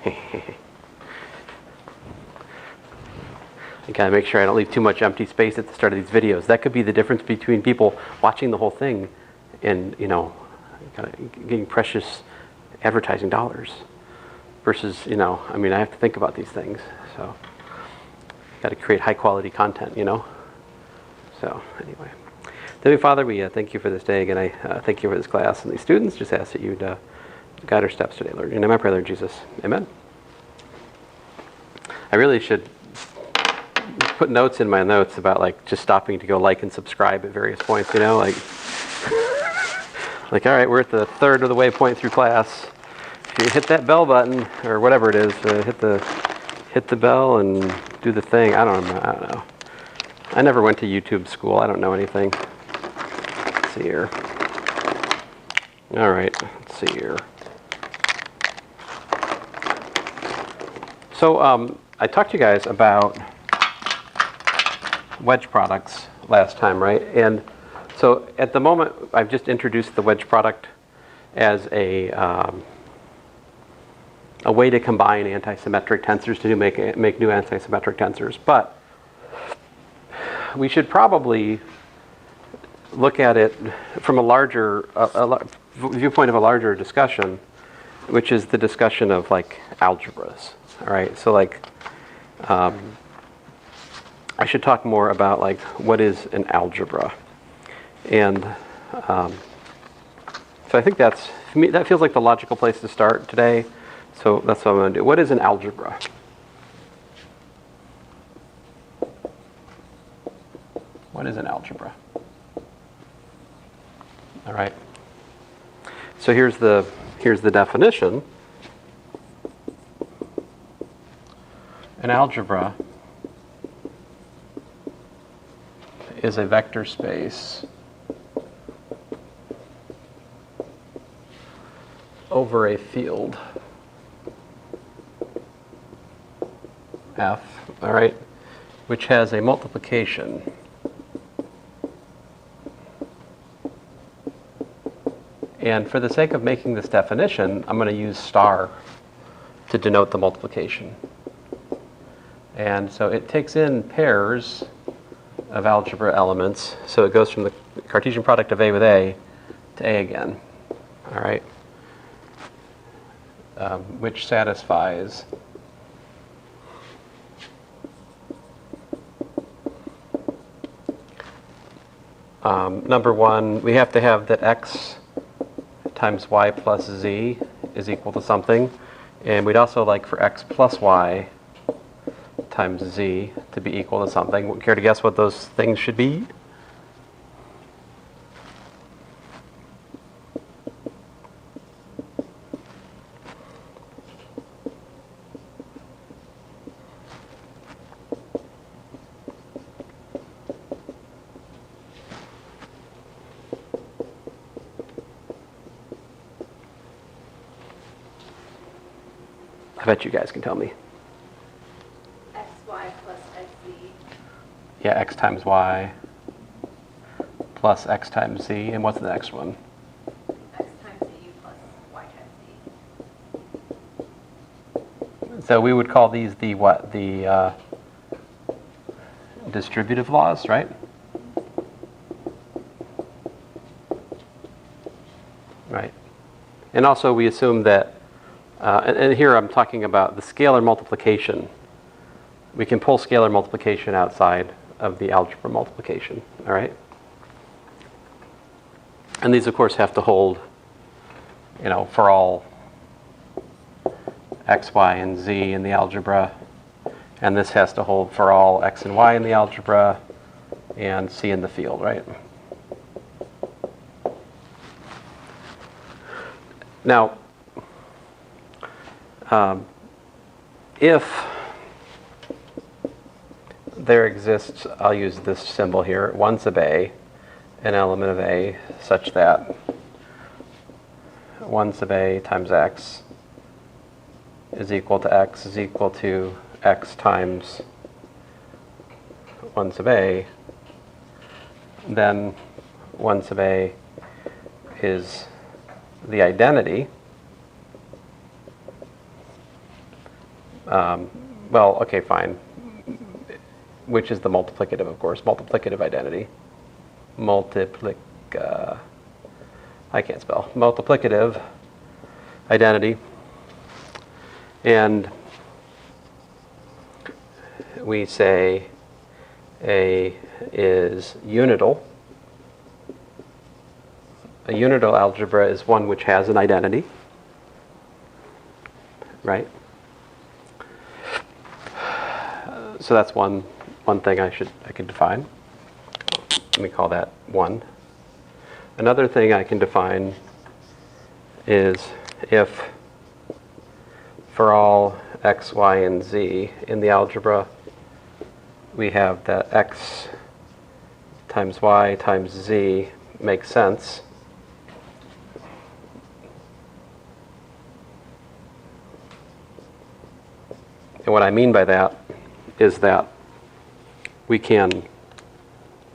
I gotta make sure I don't leave too much empty space at the start of these videos. That could be the difference between people watching the whole thing and, you know, kind of getting precious advertising dollars versus, you know, I mean, I have to think about these things. So, got to create high quality content, you know. So, anyway. Heavenly Father, we thank you for this day. Again, I thank you for this class and these students. Just ask that you'd guide our steps today, Lord. In your name I pray, Lord Jesus. Amen. I really should put notes in my notes about like just stopping to go like and subscribe at various points, you know, like all right, we're at the third of the way point through class. If you hit that bell button or whatever it is, hit the bell and do the thing. I don't know. I never went to YouTube school. I don't know anything. Let's see here. All right, let's see here. So I talked to you guys about wedge products last time, right? And so at the moment, I've just introduced the wedge product as a way to combine antisymmetric tensors to make new antisymmetric tensors. But we should probably look at it from a larger viewpoint of a larger discussion, which is the discussion of like algebras. All right, so like I should talk more about like what is an algebra, and so I think that's, for me, that feels like the logical place to start today. So that's what I'm going to do. What is an algebra? What is an algebra? All right. So here's the definition. An algebra is a vector space over a field F, all right, which has a multiplication and for the sake of making this definition, I'm going to use star to denote the multiplication. And so it takes in pairs of algebra elements. So it goes from the Cartesian product of A with A to A again. All right. Which satisfies number one, we have to have that x times y plus z is equal to something. And we'd also like for x plus y times z to be equal to something. Care to guess what those things should be? I bet you guys can tell me. xy plus xz. Yeah, x times y plus x times z. And what's the next one? X times z plus y times z. So we would call these the what? The distributive laws, right? Right. And also we assume that, and here I'm talking about the scalar multiplication. We can pull scalar multiplication outside of the algebra multiplication, all right? And these, of course, have to hold, you know, for all x, y, and z in the algebra. And this has to hold for all x and y in the algebra and c in the field, right? Now, if there exists, I'll use this symbol here, 1 sub a, an element of A, such that 1 sub a times x is equal to x times 1 sub a, then 1 sub a is the identity Well, okay, fine. Which is the multiplicative, of course. Multiplicative identity. I can't spell. Multiplicative identity. And we say A is unital. A unital algebra is one which has an identity, right? So that's one thing I can define. Let me call that 1. Another thing I can define is if for all x, y, and z in the algebra, we have that x times y times z makes sense. And what I mean by that is that we can,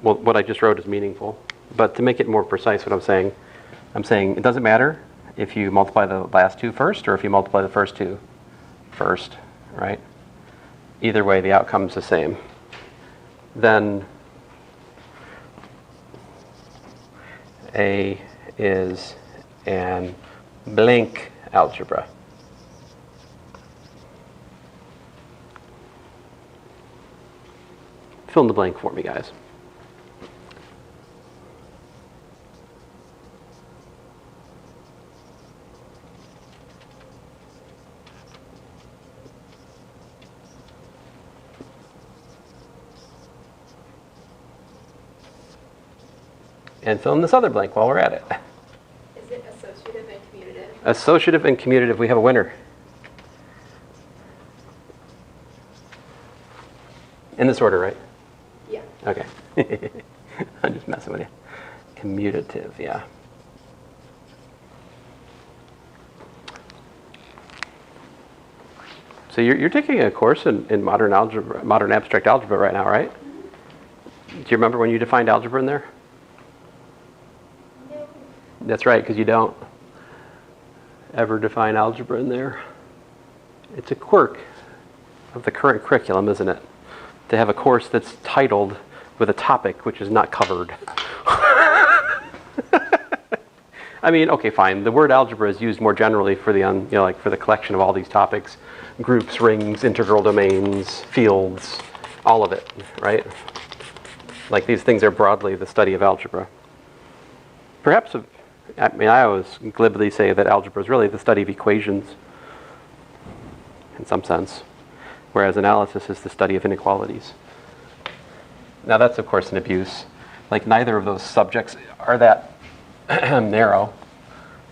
well, what I just wrote is meaningful, but to make it more precise, what I'm saying it doesn't matter if you multiply the last two first or if you multiply the first two first, right? Either way, the outcome's the same. Then A is an blank algebra. Fill in the blank for me, guys. And fill in this other blank while we're at it. Is it associative and commutative? Associative and commutative, we have a winner. In this order, right? Yeah. Okay. I'm just messing with you. Commutative, yeah. So you're taking a course in modern algebra, modern abstract algebra right now, right? Do you remember when you defined algebra in there? No. That's right, because you don't ever define algebra in there. It's a quirk of the current curriculum, isn't it? To have a course that's titled with a topic which is not covered. I mean, okay, fine. The word algebra is used more generally for the, like for the collection of all these topics, groups, rings, integral domains, fields, all of it, right? Like these things are broadly the study of algebra. Perhaps, I mean, I always glibly say that algebra is really the study of equations, in some sense, whereas analysis is the study of inequalities. Now that's, of course, an abuse. Like neither of those subjects are that narrow.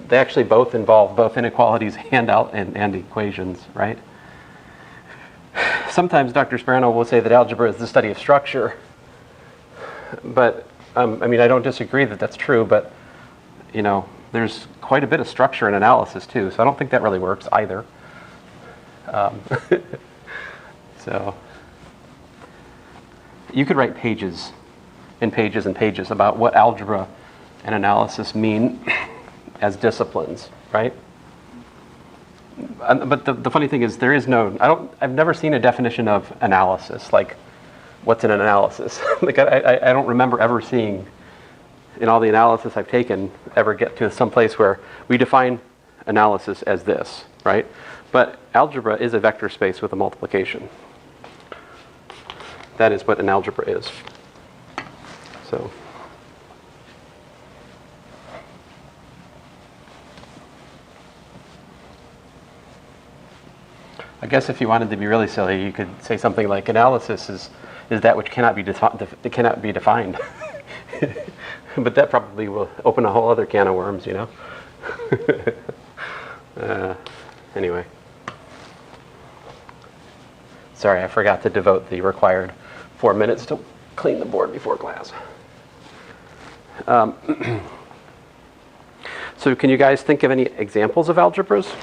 They actually both involve both inequalities and equations, right? Sometimes Dr. Sperano will say that algebra is the study of structure, but I mean, I don't disagree that that's true, but you know, there's quite a bit of structure in analysis too, so I don't think that really works either. So you could write pages and pages and pages about what algebra and analysis mean as disciplines, right? But the funny thing is there is no, I've never seen a definition of analysis, like what's an analysis? Like I don't remember ever seeing in all the analysis I've taken ever get to some place where we define analysis as this, right? But algebra is a vector space with a multiplication. That is what an algebra is. So. I guess if you wanted to be really silly, you could say something like analysis is that which cannot be defined. But that probably will open a whole other can of worms, you know? Anyway. Sorry, I forgot to devote the required 4 minutes to clean the board before class. So can you guys think of any examples of algebras?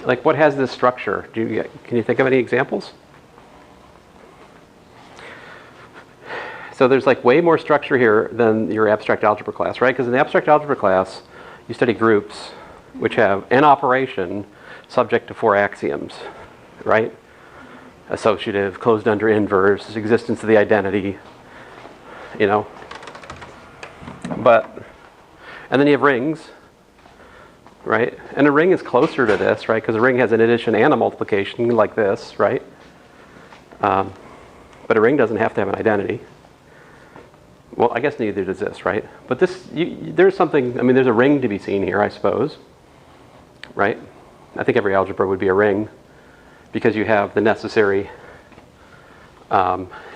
Like what has this structure? Can you think of any examples? So there's like way more structure here than your abstract algebra class, right? Because in the abstract algebra class, you study groups, which have an operation subject to 4 axioms, right? Associative, closed under inverse, existence of the identity, you know. And then you have rings, right? And a ring is closer to this, right? Because a ring has an addition and a multiplication like this, right? But a ring doesn't have to have an identity. Well, I guess neither does this, right? But this, there's something, I mean, there's a ring to be seen here, I suppose, right? I think every algebra would be a ring because you have the necessary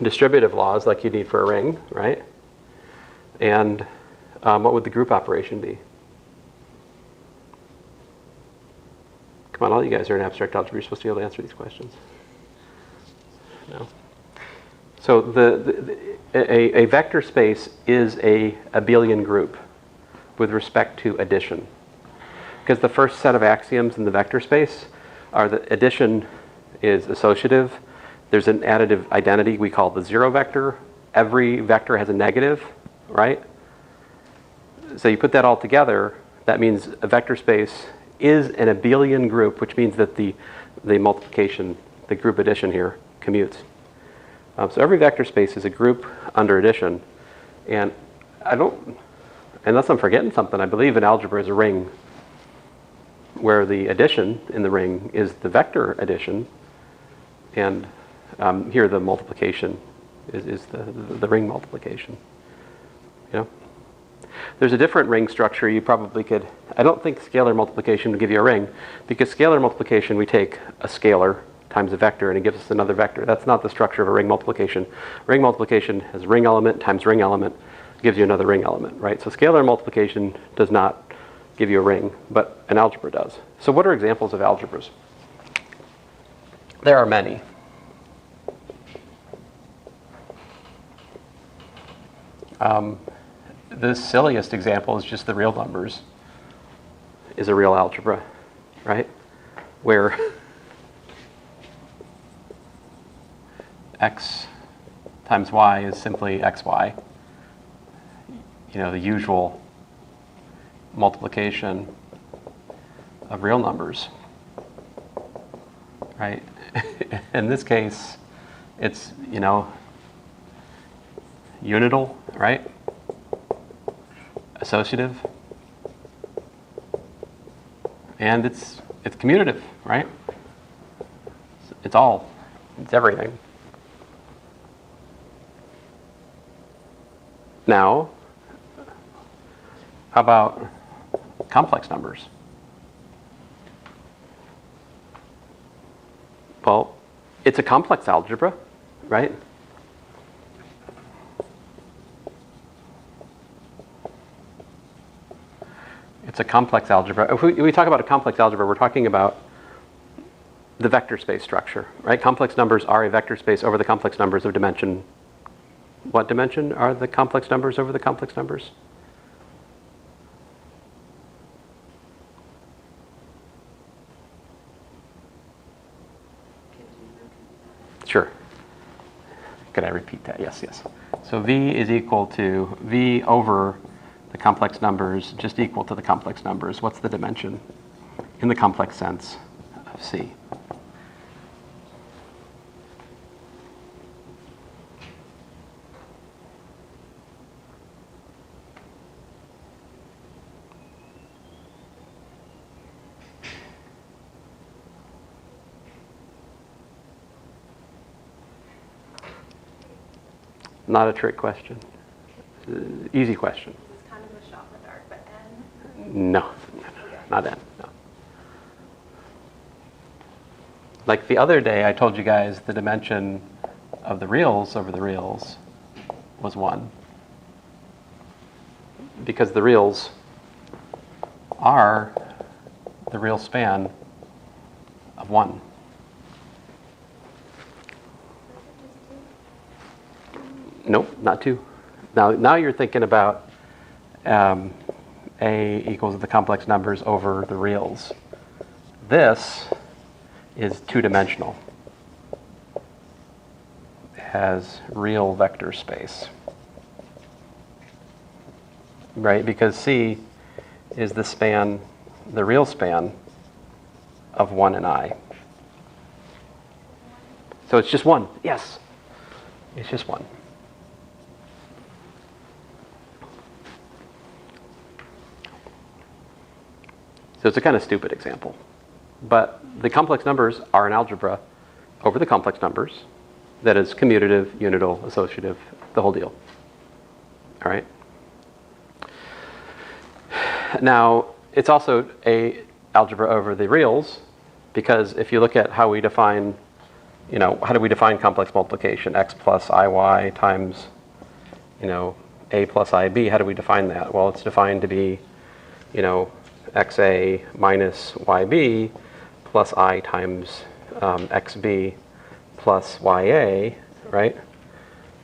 distributive laws like you need for a ring, right? And what would the group operation be? Come on, all you guys are in abstract algebra. You're supposed to be able to answer these questions. No. So a vector space is a abelian group with respect to addition. Because the first set of axioms in the vector space are that addition is associative. There's an additive identity we call the zero vector. Every vector has a negative, right? So you put that all together, that means a vector space is an abelian group, which means that the multiplication, the group addition here, commutes. So every vector space is a group under addition. And I don't, unless I'm forgetting something, I believe an algebra is a ring where the addition in the ring is the vector addition. And here the multiplication is the ring multiplication. You know? There's a different ring structure you probably could, I don't think scalar multiplication would give you a ring, because scalar multiplication we take a scalar times a vector and it gives us another vector. That's not the structure of a ring multiplication. Ring multiplication has ring element times ring element, gives you another ring element, right? So scalar multiplication does not give you a ring, but an algebra does. So what are examples of algebras? There are many. The silliest example is just the real numbers is a real algebra, right? Where x times y is simply xy. You know, the usual multiplication of real numbers, right? In this case, it's, you know, unital, right? Associative. And it's commutative, right? It's everything. Now, how about complex numbers? Well, it's a complex algebra, right? It's a complex algebra. If we talk about a complex algebra, we're talking about the vector space structure, right? Complex numbers are a vector space over the complex numbers of dimension. What dimension are the complex numbers over the complex numbers? Sure. Could I repeat that? Yes, yes. So V is equal to V over the complex numbers, just equal to the complex numbers. What's the dimension in the complex sense of C? Not a trick question. Easy question. It's kind of a shot in the dark, but N? No, not N. No. Like the other day, I told you guys the dimension of the reals over the reals was 1. Because the reals are the real span of 1. Nope, not 2. Now you're thinking about A equals the complex numbers over the reals. This is two-dimensional. It has real vector space. Right, because C is the span the real span of 1 and I. So it's just 1. Yes. It's just 1. So it's a kind of stupid example. But the complex numbers are an algebra over the complex numbers that is commutative, unital, associative, the whole deal. All right? Now, it's also a algebra over the reals, because if you look at how we define, how do we define complex multiplication? X plus IY times, A plus IB. How do we define that? Well, it's defined to be, XA minus YB plus I times XB plus YA, right?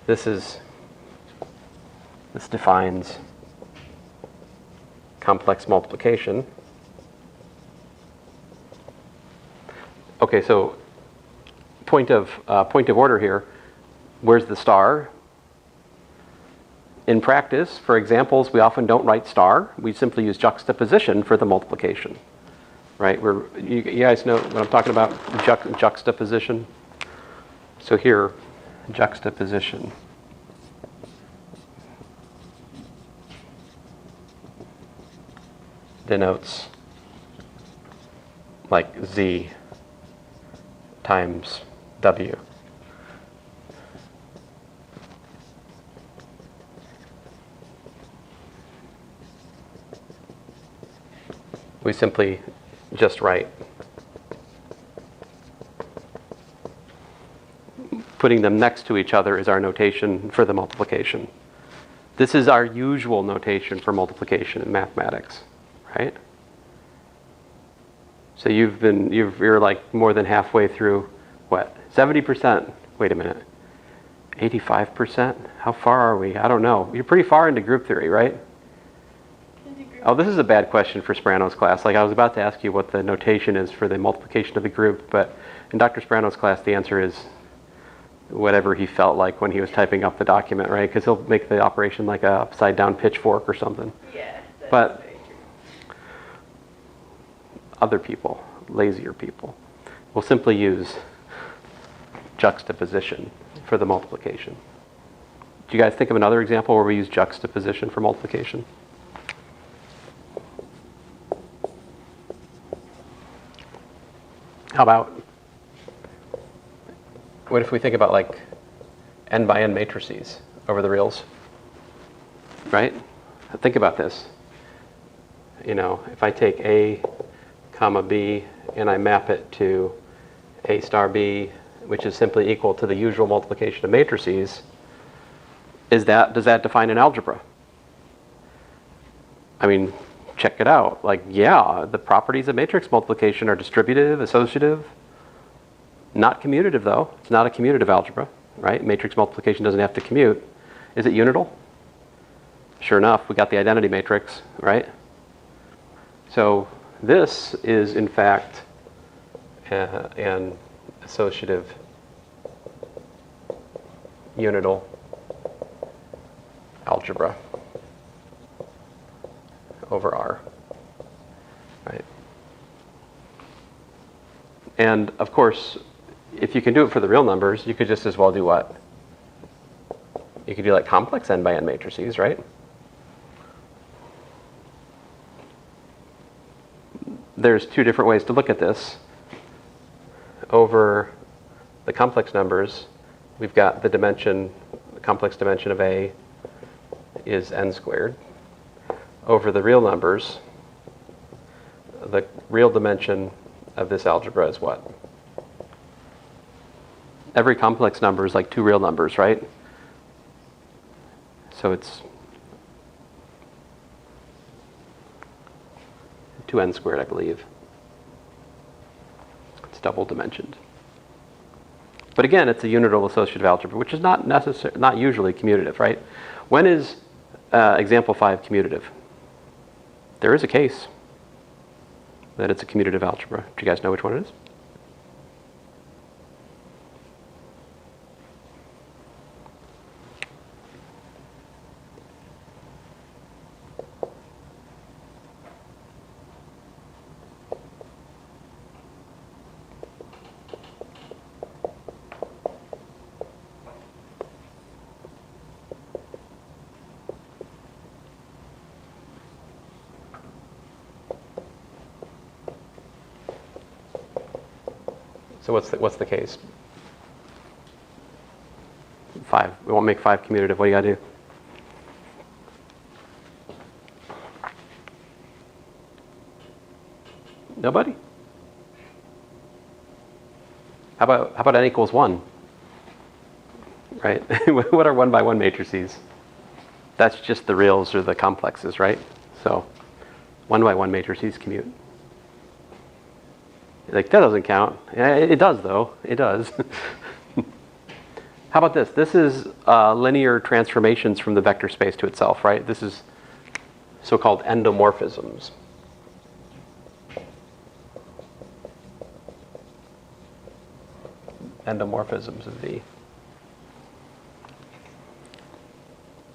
This defines complex multiplication. Okay, so point of order here. Where's the star? In practice, for examples, we often don't write star. We simply use juxtaposition for the multiplication, right? You guys know what I'm talking about, juxtaposition. So here, juxtaposition. Denotes like Z times W. We simply just write. Putting them next to each other is our notation for the multiplication. This is our usual notation for multiplication in mathematics, right? So you're like more than halfway through, what, 70%? Wait a minute, 85%? How far are we? I don't know. You're pretty far into group theory, right? Oh, this is a bad question for Sprano's class. Like, I was about to ask you what the notation is for the multiplication of the group, but in Dr. Sprano's class, the answer is whatever he felt like when he was typing up the document, right? Because he'll make the operation like a upside down pitchfork or something. Yeah. But other people, lazier people, will simply use juxtaposition for the multiplication. Do you guys think of another example where we use juxtaposition for multiplication? How about, what if we think about like n by n matrices over the reals, right? Think about this. If I take A comma B and I map it to A star B, which is simply equal to the usual multiplication of matrices, does that define an algebra? I mean, check it out. Like, yeah, the properties of matrix multiplication are distributive, associative, not commutative though. It's not a commutative algebra, right? Matrix multiplication doesn't have to commute. Is it unital? Sure enough, we got the identity matrix, right? So this is in fact an associative unital algebra over R, right? And of course, if you can do it for the real numbers, you could just as well do what? You could do like complex n by n matrices, right? There's two different ways to look at this. Over the complex numbers, we've got the complex dimension of A is n squared. Over the real numbers, the real dimension of this algebra is what? Every complex number is like two real numbers, right? So it's 2n squared, I believe. It's double dimensioned. But again, it's a unital associative algebra, which is not usually commutative, right? When is example 5 commutative? There is a case that it's a commutative algebra. Do you guys know which one it is? So what's the case? 5. We won't make 5 commutative. What do you got to do? Nobody? How about n equals 1? Right? What are 1 by 1 matrices? That's just the reals or the complexes, right? So 1 by 1 matrices commute. Like, that doesn't count. Yeah, it does, though. It does. How about this? This is linear transformations from the vector space to itself, right? This is so-called endomorphisms. Endomorphisms of V.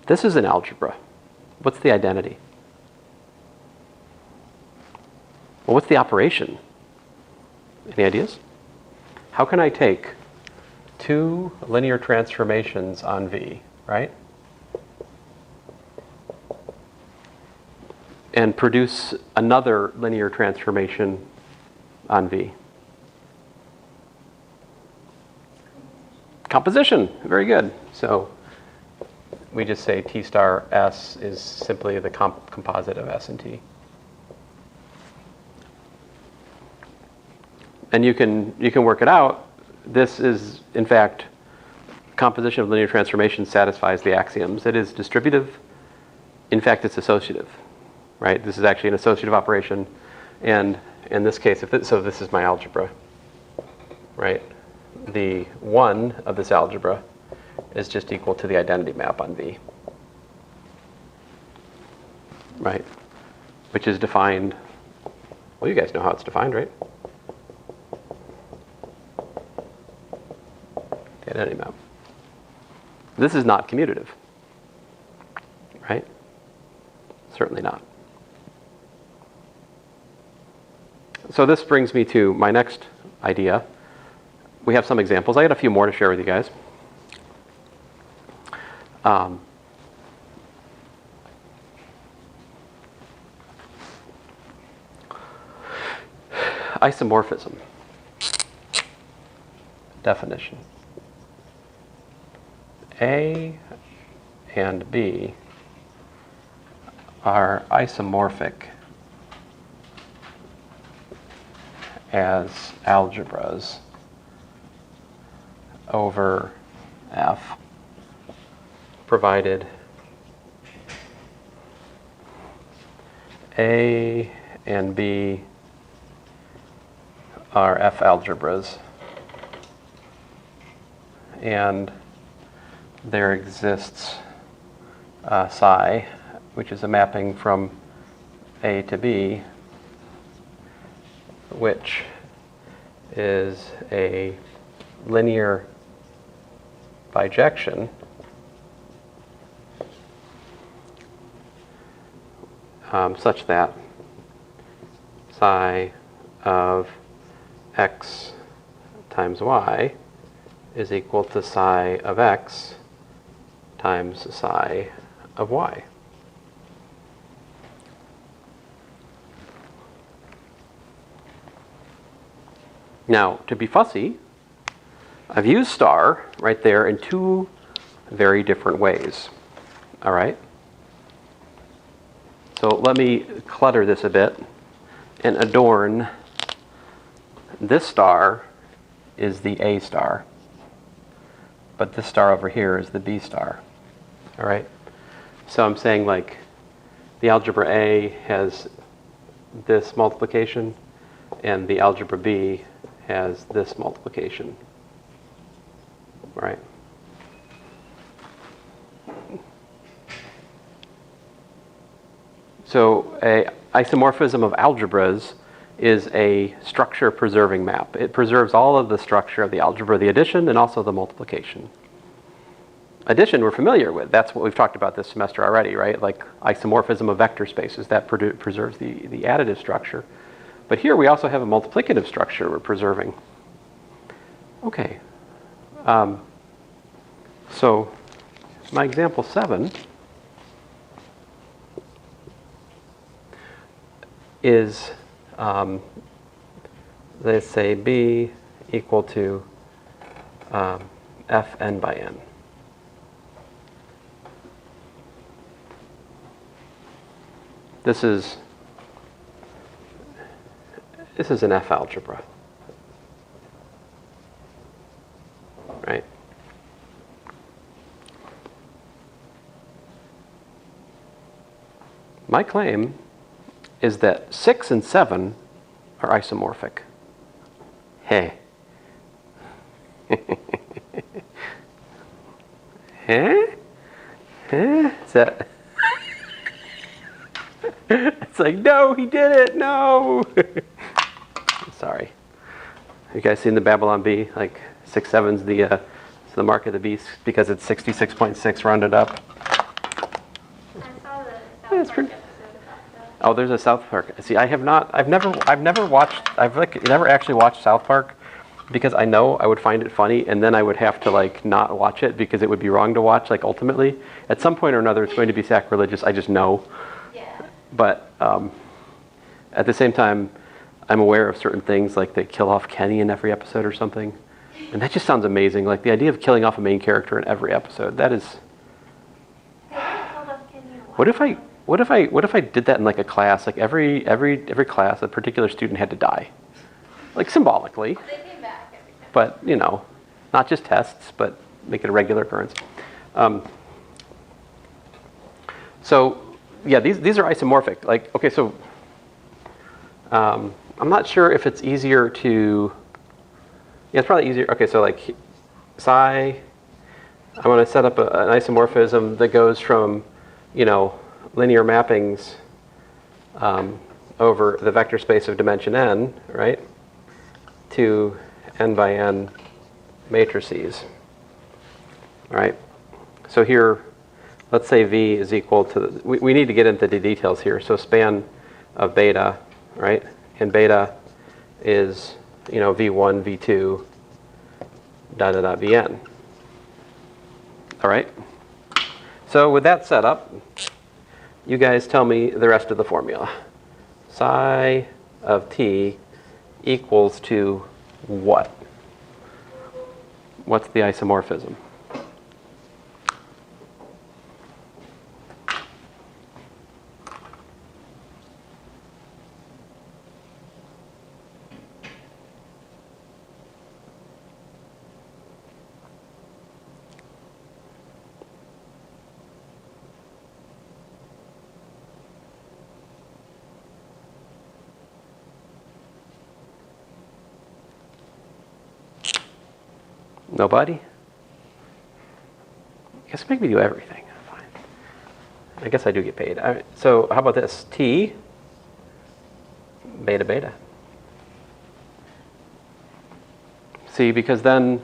This is an algebra. What's the identity? Well, what's the operation? Any ideas? How can I take 2 linear transformations on V, right? And produce another linear transformation on V? Composition. Very good. So we just say T star S is simply the composite of S and T. And you can work it out. This is, in fact, composition of linear transformations satisfies the axioms. It is distributive. In fact, it's associative, right? This is actually an associative operation. And in this case, so this is my algebra, right? The 1 of this algebra is just equal to the identity map on V, right? Which is defined, well, you guys know how it's defined, right? The identity map. This is not commutative, right? Certainly not. So this brings me to my next idea. We have some examples. I got a few more to share with you guys. Isomorphism. Definition. A and B are isomorphic as algebras over F, provided A and B are F algebras and there exists psi, which is a mapping from A to B, which is a linear bijection such that psi of x times y is equal to psi of x times psi of y. Now, to be fussy, I've used star right there in 2 very different ways. All right? So let me clutter this a bit and adorn. This star is the A star, but this star over here is the B star. All right? So I'm saying, like, the algebra A has this multiplication and the algebra B has this multiplication. Right? So a isomorphism of algebras is a structure preserving map. It preserves all of the structure of the algebra, the addition, and also the multiplication. Addition we're familiar with. That's what we've talked about this semester already, right? Like isomorphism of vector spaces, that preserves the additive structure. But here we also have a multiplicative structure we're preserving. Okay. So my example 7 is, let's say B equal to Fn by n. This is an F algebra, right? My claim is that 6 and 7 are isomorphic. Hey. Huh? Huh? Is that... It's like, no, he did it, no! Sorry. You guys seen the Babylon Bee? Like 6, 7's the mark of the beast because it's 66.6 rounded up. I saw the Yeah, South it's Park pretty- episode about that. Oh, there's a South Park. See, I've never actually watched South Park because I know I would find it funny and then I would have to like not watch it because it would be wrong to watch, like ultimately. At some point or another it's going to be sacrilegious, I just know. Yeah. But at the same time, I'm aware of certain things, like they kill off Kenny in every episode or something. And that just sounds amazing. Like the idea of killing off a main character in every episode, that is... They already killed off Kenny in What if I did that in like a class? Like every class, a particular student had to die. Like symbolically, They came back every time. but you know, not just tests, but make it a regular occurrence. So yeah, these are isomorphic. Like, okay, so I'm not sure if it's easier to, yeah, it's probably easier. Okay, so like psi, I want to set up an isomorphism that goes from, you know, linear mappings over the vector space of dimension n, right, to n by n matrices. All right, so here, let's say V is equal to, we need to get into the details here. So span of beta, right, and beta is, you know, V1, V2, Vn. All right, so with that set up, you guys tell me the rest of the formula. Psi of t equals to what? What's the isomorphism? Nobody? I guess make me do everything. Fine. I guess I do get paid. All right, so how about this? T, beta beta. See, because then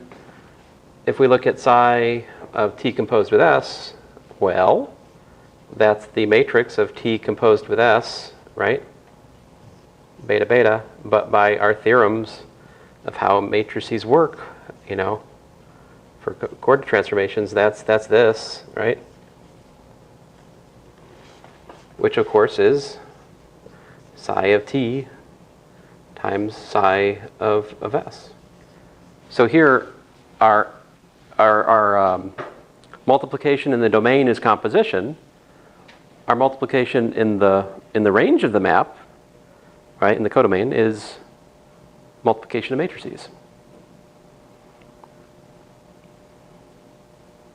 if we look at psi of t composed with s, well, that's the matrix of t composed with s, right? Beta beta, but by our theorems of how matrices work, you know, for coordinate transformations, that's this, right? Which of course is psi of t times psi of s. So here our multiplication in the domain is composition. Our multiplication in the range of the map, right, in the codomain, is multiplication of matrices.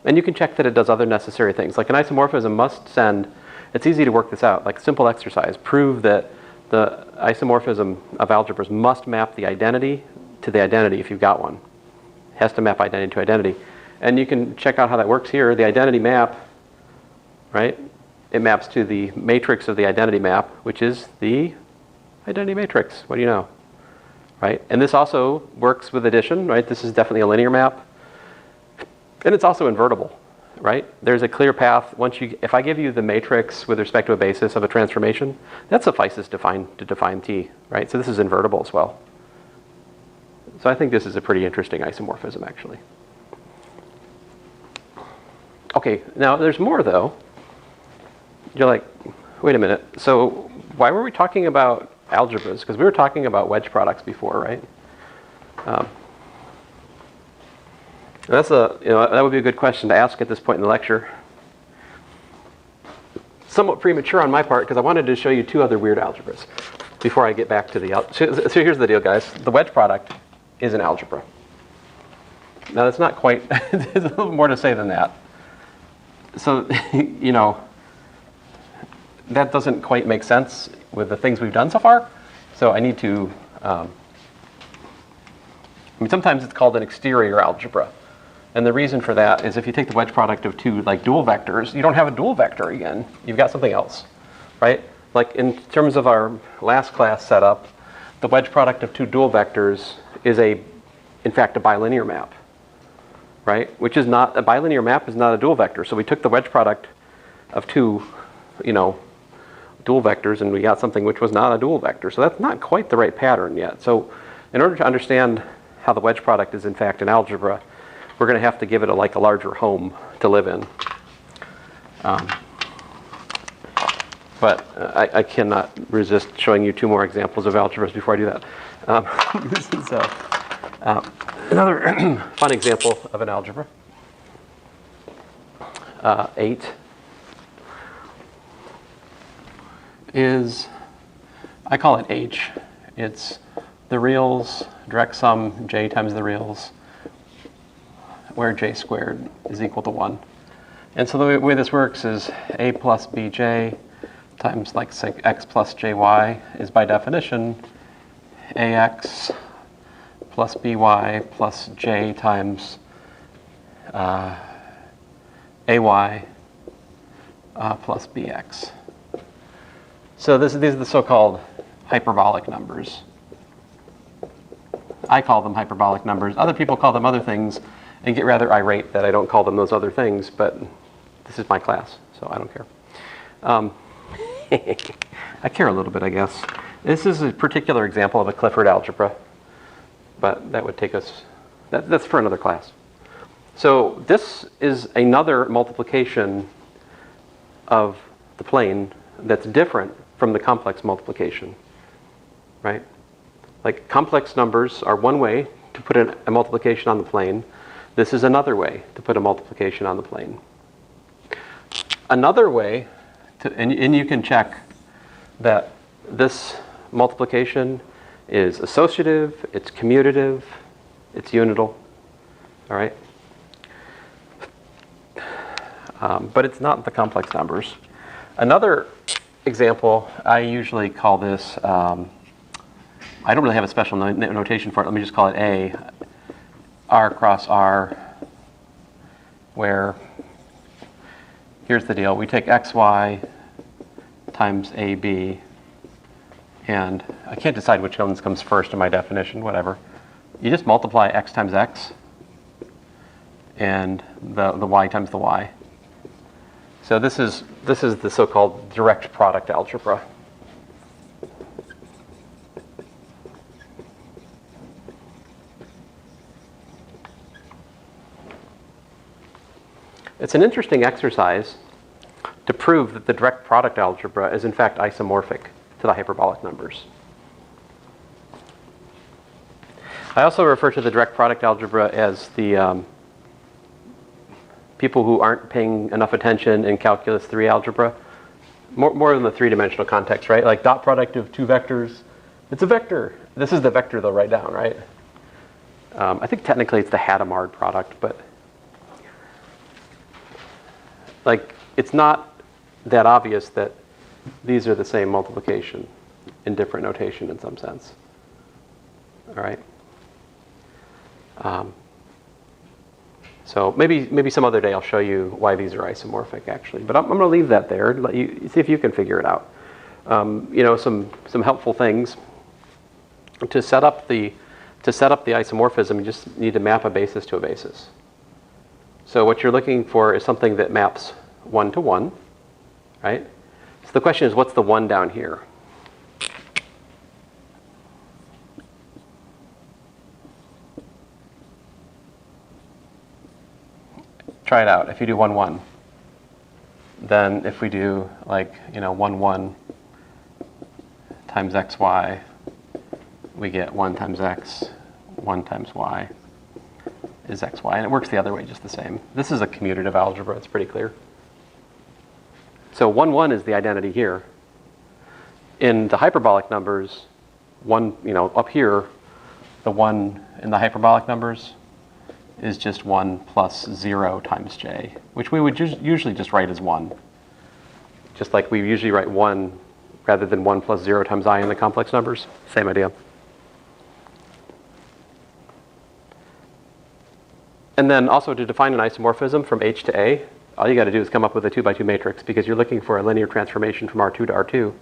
And you can check that it does other necessary things. Like an isomorphism must send, it's easy to work this out, like simple exercise. Prove that the isomorphism of algebras must map the identity to the identity if you've got one. It has to map identity to identity. And you can check out how that works here. The identity map, right? It maps to the matrix of the identity map, which is the identity matrix. What do you know? Right? And this also works with addition, right? This is definitely a linear map. And it's also invertible, right? There's a clear path. If I give you the matrix with respect to a basis of a transformation, that suffices to define T, right? So this is invertible as well. So I think this is a pretty interesting isomorphism, actually. Okay, now there's more though. You're like, wait a minute. So why were we talking about algebras? Because we were talking about wedge products before, right? That's that would be a good question to ask at this point in the lecture. Somewhat premature on my part because I wanted to show you two other weird algebras before I get back to the so here's the deal, guys. The wedge product is an algebra. Now that's not quite. There's a little more to say than that. So that doesn't quite make sense with the things we've done so far. So I need to. Sometimes it's called an exterior algebra. And the reason for that is if you take the wedge product of two like dual vectors, you don't have a dual vector again. You've got something else, right? Like in terms of our last class setup, the wedge product of two dual vectors is in fact, a bilinear map, right? Which is not, a bilinear map is not a dual vector. So we took the wedge product of two, dual vectors and we got something which was not a dual vector. So that's not quite the right pattern yet. So in order to understand how the wedge product is in fact an algebra, we're going to have to give it a larger home to live in. But I cannot resist showing you two more examples of algebras before I do that. This is another fun example of an algebra. 8 is, I call it H. It's the reals, direct sum, j times the reals, where j squared is equal to 1. And so the way this works is a plus bj times say x plus jy is by definition ax plus by plus j times ay plus bx. So these are the so-called hyperbolic numbers. I call them hyperbolic numbers. Other people call them other things and get rather irate that I don't call them those other things, but this is my class, so I don't care. I care a little bit, I guess. This is a particular example of a Clifford algebra, but that would take us, that's for another class. So this is another multiplication of the plane that's different from the complex multiplication, right? Like complex numbers are one way to put a multiplication on the plane. This is another way to put a multiplication on the plane. Another way, and you can check that this multiplication is associative, it's commutative, it's unital, all right? But it's not the complex numbers. Another example, I usually call this, I don't really have a special notation for it. Let me just call it A, R cross R, where here's the deal. We take xy times AB, and I can't decide which one comes first in my definition, whatever. You just multiply x times x and the y times the y. So this is the so-called direct product algebra. It's an interesting exercise to prove that the direct product algebra is in fact isomorphic to the hyperbolic numbers. I also refer to the direct product algebra as the people who aren't paying enough attention in calculus 3 algebra, more in the three-dimensional context, right? Like dot product of two vectors, it's a vector. This is the vector they'll write down, right? I think technically it's the Hadamard product, but like it's not that obvious that these are the same multiplication in different notation in some sense. All right. So maybe some other day I'll show you why these are isomorphic actually, but I'm going to leave that there. Let you see if you can figure it out. Some helpful things to set up the isomorphism. You just need to map a basis to a basis. So what you're looking for is something that maps 1 to 1, right? So the question is, what's the 1 down here? Try it out. If you do 1, 1, then if we do 1, 1 times xy, we get 1 times x, 1 times y. is xy, and it works the other way just the same. This is a commutative algebra, it's pretty clear. So 1, 1 is the identity here. In the hyperbolic numbers, up here, the 1 in the hyperbolic numbers is just 1 plus 0 times j, which we would usually just write as 1. Just like we usually write 1 rather than 1 plus 0 times I in the complex numbers. Same idea. And then also to define an isomorphism from H to A, all you got to do is come up with a 2 by 2 matrix because you're looking for a linear transformation from R2 to R2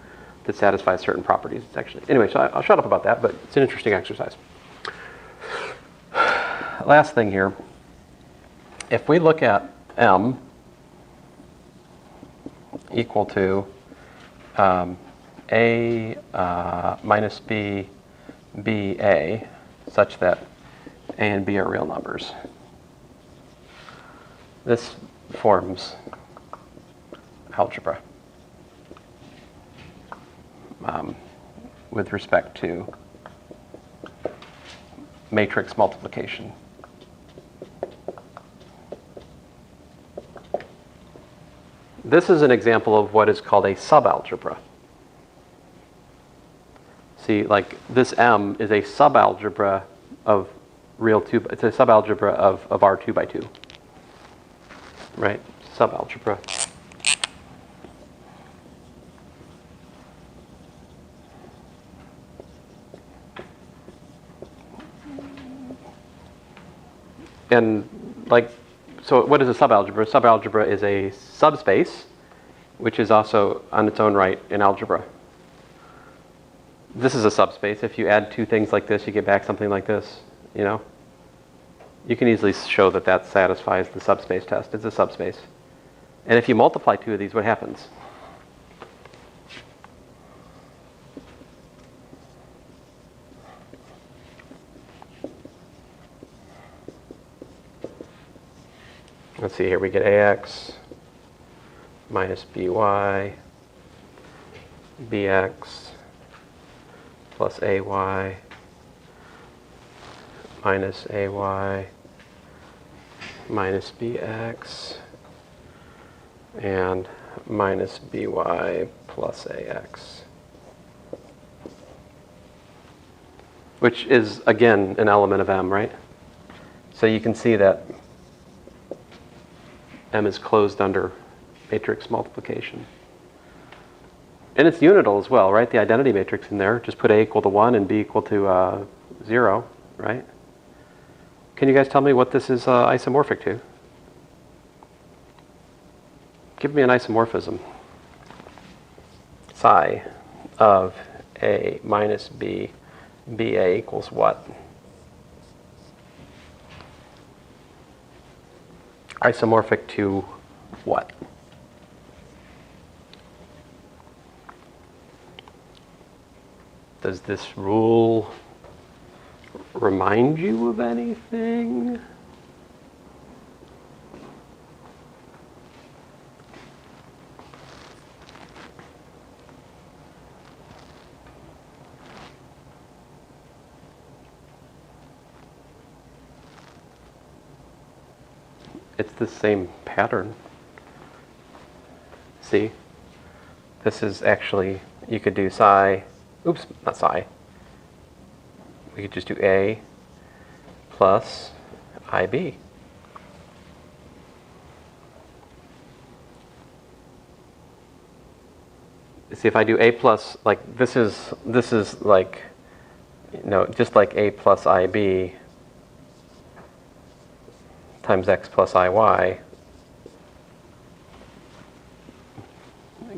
that satisfies certain properties. It's actually, anyway, so I'll shut up about that, but it's an interesting exercise. Last thing here, if we look at M equal to A minus B, B, A, such that A and B are real numbers, this forms algebra with respect to matrix multiplication. This is an example of what is called a subalgebra. See, like this M is a subalgebra of it's a subalgebra of R2 by 2. Right? Subalgebra. And so what is a subalgebra? Subalgebra is a subspace, which is also on its own right an algebra. This is a subspace. If you add two things like this, you get back something like this, You can easily show that that satisfies the subspace test. It's a subspace. And if you multiply two of these, what happens? Let's see here, we get AX minus BY, BX plus AY minus AY minus BX and minus BY plus AX, which is, again, an element of M, right? So you can see that M is closed under matrix multiplication. And it's unital as well, right? The identity matrix in there. Just put A equal to 1 and B equal to 0, right? Can you guys tell me what this is isomorphic to? Give me an isomorphism. Psi of A minus B, BA equals what? Isomorphic to what? Does this rule remind you of anything? It's the same pattern. See? This is actually, you could do psi, oops, not psi. We could just do A plus IB. See, if I do A plus, like this is like, just like A plus IB times X plus IY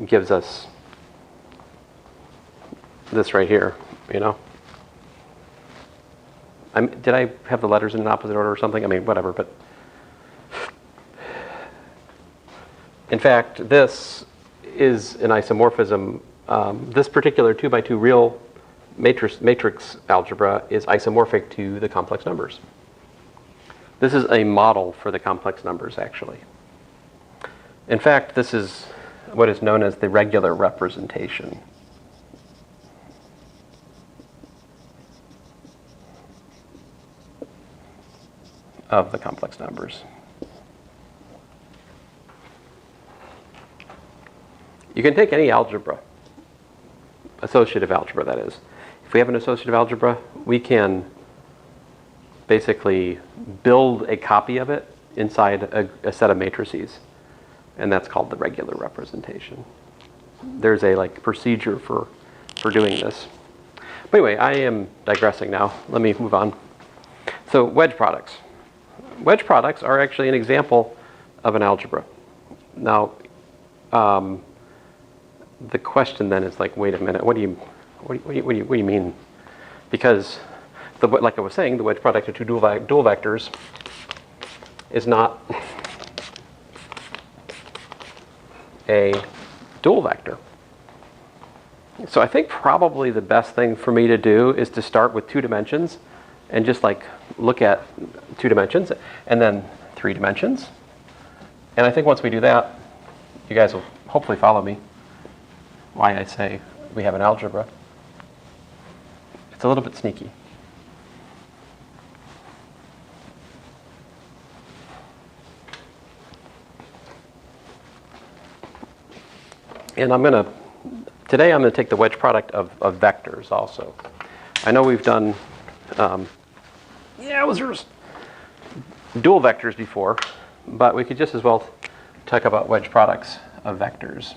gives us this right here, Did I have the letters in an opposite order or something? I mean, whatever, but in fact, this is an isomorphism. This particular 2 by 2 real matrix algebra is isomorphic to the complex numbers. This is a model for the complex numbers, actually. In fact, this is what is known as the regular representation. of the complex numbers. You can take any algebra, associative algebra that is. If we have an associative algebra, we can basically build a copy of it inside a set of matrices, and that's called the regular representation. There's a procedure for doing this. But anyway, I am digressing now. Let me move on. So wedge products. Wedge products are actually an example of an algebra. Now, the question then is wait a minute, what do you mean? Because like I was saying, the wedge product of two dual vectors is not a dual vector. So I think probably the best thing for me to do is to start with 2 dimensions and just look at 2 dimensions and then 3 dimensions. And I think once we do that, you guys will hopefully follow me why I say we have an algebra. It's a little bit sneaky. And today I'm going to take the wedge product of vectors also. I know we've done dual vectors before, but we could just as well talk about wedge products of vectors.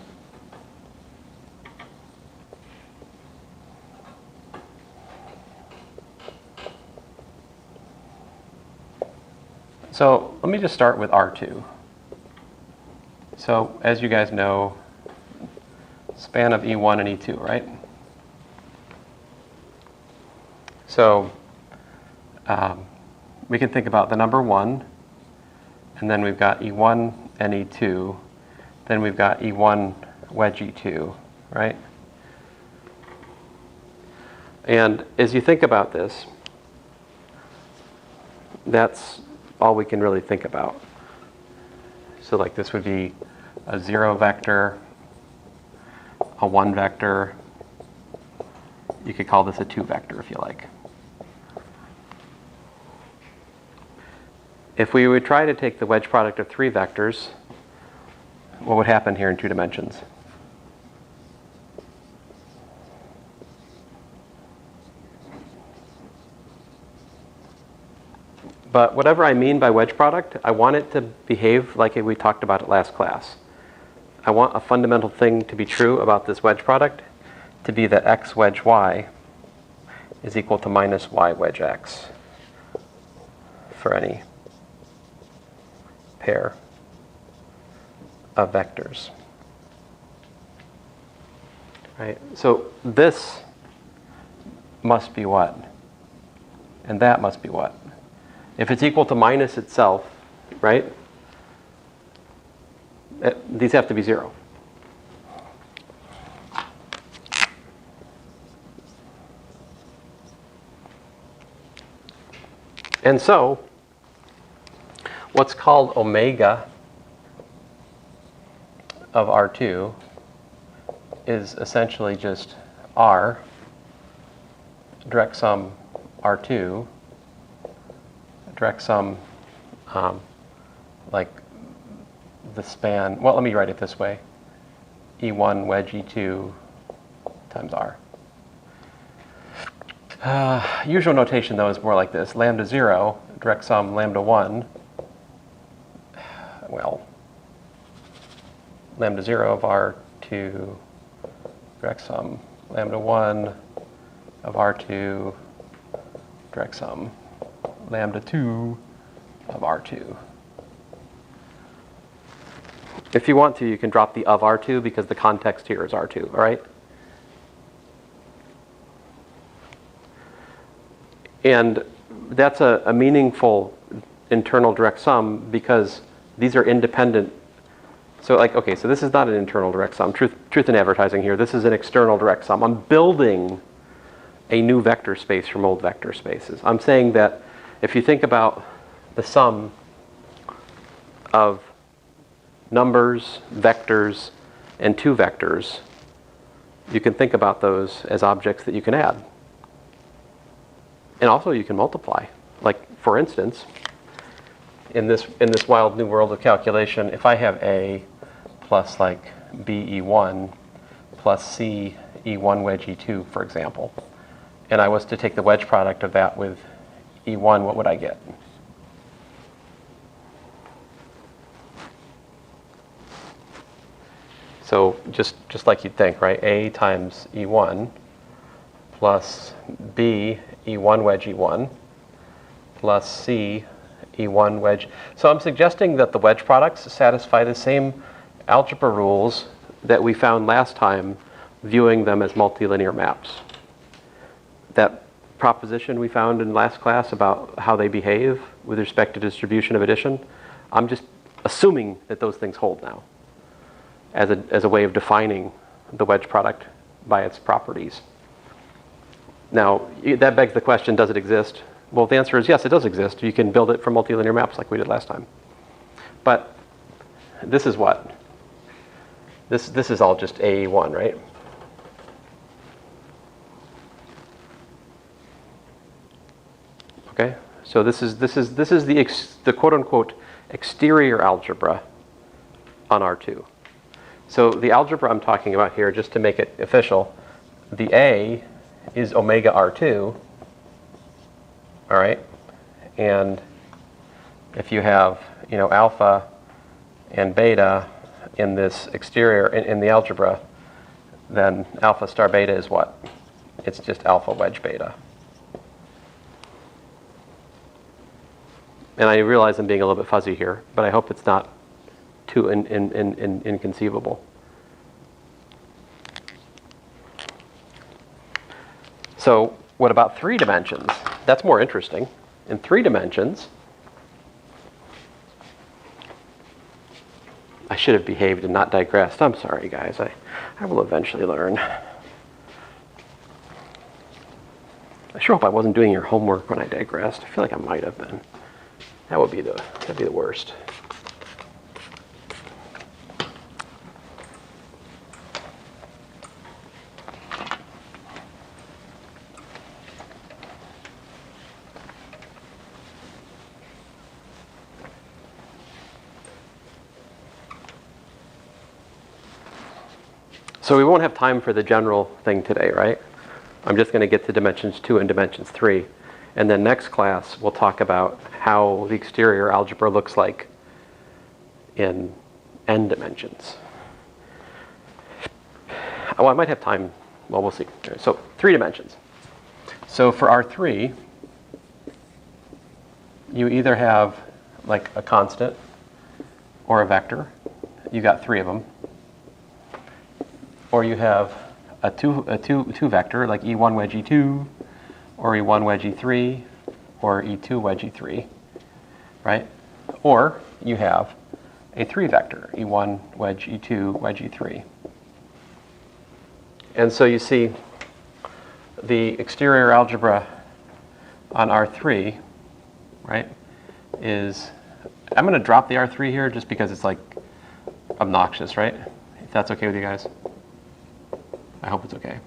So let me just start with R2. So as you guys know, span of E1 and E2, right? So we can think about the number 1, and then we've got E1 and E2, then we've got E1 wedge E2, right? And as you think about this, that's all we can really think about. So this would be a 0 vector, a 1 vector. You could call this a 2 vector if you like. If we would try to take the wedge product of 3 vectors, what would happen here in 2 dimensions? But whatever I mean by wedge product, I want it to behave like we talked about it last class. I want a fundamental thing to be true about this wedge product to be that x wedge y is equal to minus y wedge x for any pair of vectors. Right? So this must be what? And that must be what? If it's equal to minus itself, right? These have to be 0. And so, what's called omega of R2 is essentially just R, direct sum R2, direct sum the span, well, let me write it this way. E1 wedge E2 times R. Usual notation, though, is more like this. Lambda 0, direct sum lambda 1. Well, lambda 0 of R2, direct sum lambda 1 of R2, direct sum lambda 2 of R2. If you want to, you can drop the of R2 because the context here is R2, all right? And that's a meaningful internal direct sum because these are independent. So okay, so this is not an internal direct sum. Truth in advertising here. This is an external direct sum. I'm building a new vector space from old vector spaces. I'm saying that if you think about the sum of numbers, vectors, and 2 vectors, you can think about those as objects that you can add. And also you can multiply. For instance, in this wild new world of calculation, if I have A plus like B E1 plus C E1 wedge E2, for example, and I was to take the wedge product of that with E1, what would I get? So just like you'd think, right? A times E1 plus B E1 wedge E1 plus C E1 wedge. So I'm suggesting that the wedge products satisfy the same algebra rules that we found last time, viewing them as multilinear maps. That proposition we found in last class about how they behave with respect to distribution of addition, I'm just assuming that those things hold now as a way of defining the wedge product by its properties. Now, that begs the question, does it exist? Well, the answer is yes, it does exist. You can build it from multilinear maps like we did last time. But this is what? This is all just A1, right? Okay, so this is the quote unquote exterior algebra on R2. So the algebra I'm talking about here, just to make it official, the A is omega R2, all right? And if you have, alpha and beta in this exterior, in the algebra, then alpha star beta is what? It's just alpha wedge beta. And I realize I'm being a little bit fuzzy here, but I hope it's not too inconceivable. So what about 3 dimensions? That's more interesting. In 3 dimensions, I should have behaved and not digressed. I'm sorry, guys. I will eventually learn. I sure hope I wasn't doing your homework when I digressed. I feel like I might have been. That'd be the worst. So we won't have time for the general thing today, right? I'm just going to get to dimensions 2 and dimensions 3. And then next class, we'll talk about how the exterior algebra looks like in n dimensions. Oh, I might have time. Well, we'll see. So 3 dimensions. So for R3, you either have like a constant or a vector. You got 3 of them. Or you have a two vector, like E1 wedge E2, or E1 wedge E3, or E2 wedge E3, right? Or you have a 3 vector, E1 wedge E2 wedge E3. And so you see the exterior algebra on R3, right, is, I'm going to drop the R3 here just because it's like obnoxious, right? If that's okay with you guys. I hope it's okay.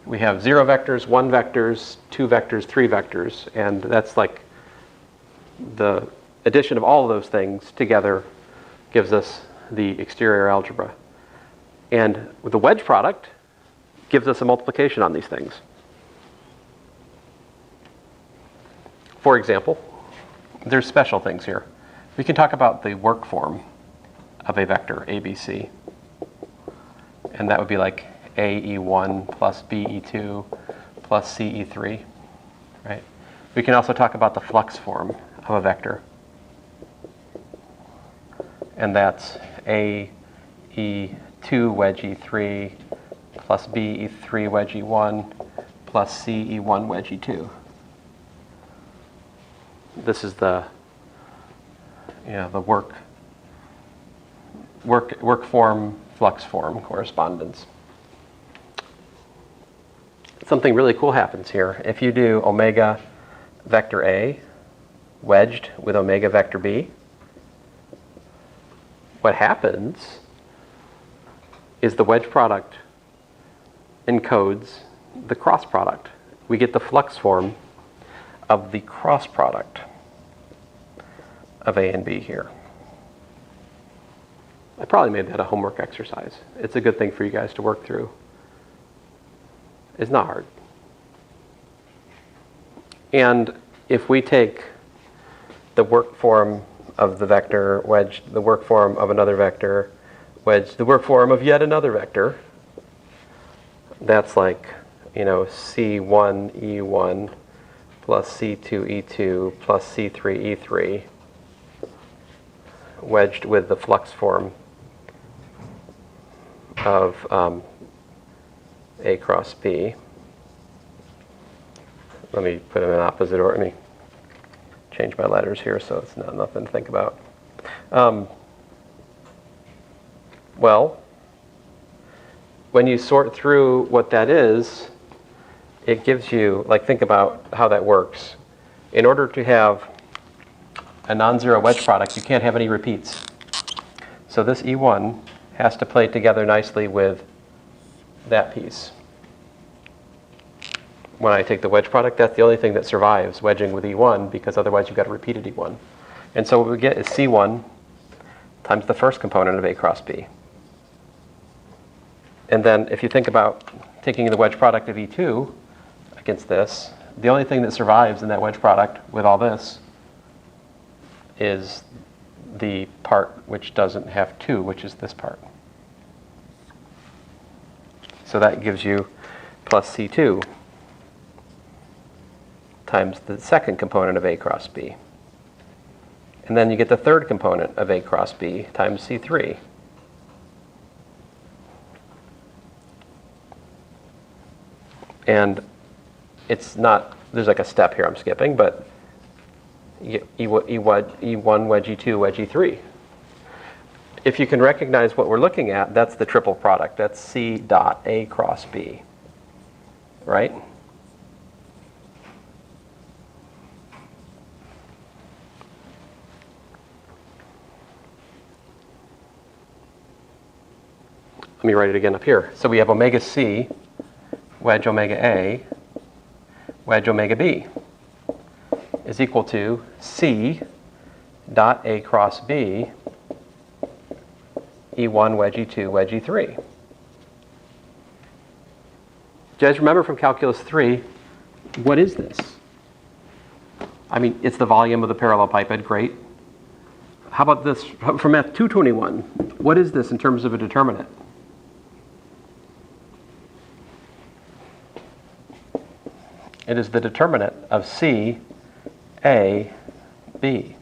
We have 0 vectors, 1 vectors, 2 vectors, 3 vectors, and that's like the addition of all of those things together gives us the exterior algebra. And with the wedge product gives us a multiplication on these things. For example, there's special things here. We can talk about the work form of a vector, ABC. And that would be like AE1 plus BE2 plus CE3, right? We can also talk about the flux form of a vector. And that's AE2 wedge E3 plus BE3 wedge E1 plus CE1 wedge E2. This is the work form, flux form correspondence. Something really cool happens here. If you do omega vector A wedged with omega vector B, what happens is the wedge product encodes the cross product. We get the flux form of the cross product. of A and B here. I probably made that a homework exercise. It's a good thing for you guys to work through. It's not hard. And if we take the work form of the vector, wedge the work form of another vector, wedge the work form of yet another vector, that's like, C1 E1 plus C2 E2 plus C3 E3 wedged with the flux form of A cross B. Let me put them in opposite order. Let me change my letters here so it's not nothing to think about. Well, when you sort through what that is, it gives you, think about how that works. In order to have a non-zero wedge product, you can't have any repeats. So this E1 has to play together nicely with that piece. When I take the wedge product, that's the only thing that survives, wedging with E1, because otherwise you've got a repeated E1. And so what we get is C1 times the first component of A cross B. And then if you think about taking the wedge product of E2 against this, the only thing that survives in that wedge product with all this is the part which doesn't have 2, which is this part. So that gives you plus C2 times the second component of A cross B. And then you get the third component of A cross B times C3. And it's not, there's like a step here I'm skipping, but E1 wedge E2 wedge E3. If you can recognize what we're looking at, that's the triple product. That's C dot A cross B, right? Let me write it again up here. So we have omega C, wedge omega A, wedge omega B is equal to C dot A cross B, E1 wedge E2 wedge E3. Do you guys remember from Calculus 3, what is this? I mean, it's the volume of the parallelepiped, great. How about this from Math 221? What is this in terms of a determinant? It is the determinant of C, A, B.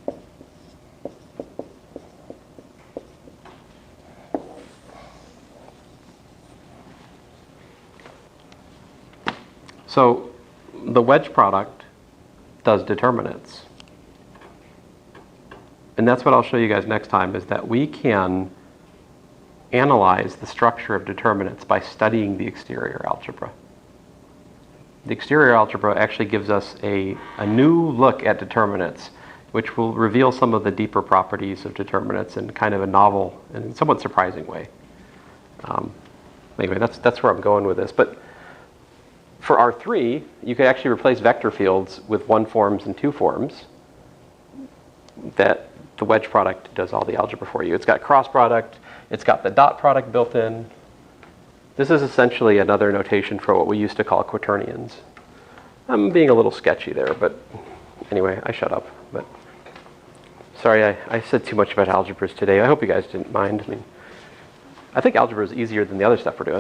So the wedge product does determinants. And that's what I'll show you guys next time, is that we can analyze the structure of determinants by studying the exterior algebra. The exterior algebra actually gives us a new look at determinants, which will reveal some of the deeper properties of determinants in kind of a novel and somewhat surprising way. Anyway, that's where I'm going with this. But for R3, you could actually replace vector fields with 1 forms and 2 forms. That the wedge product does all the algebra for you. It's got cross product. It's got the dot product built in. This is essentially another notation for what we used to call quaternions. I'm being a little sketchy there, but anyway, I shut up. But sorry, I said too much about algebras today. I hope you guys didn't mind. I mean, I think algebra is easier than the other stuff we're doing.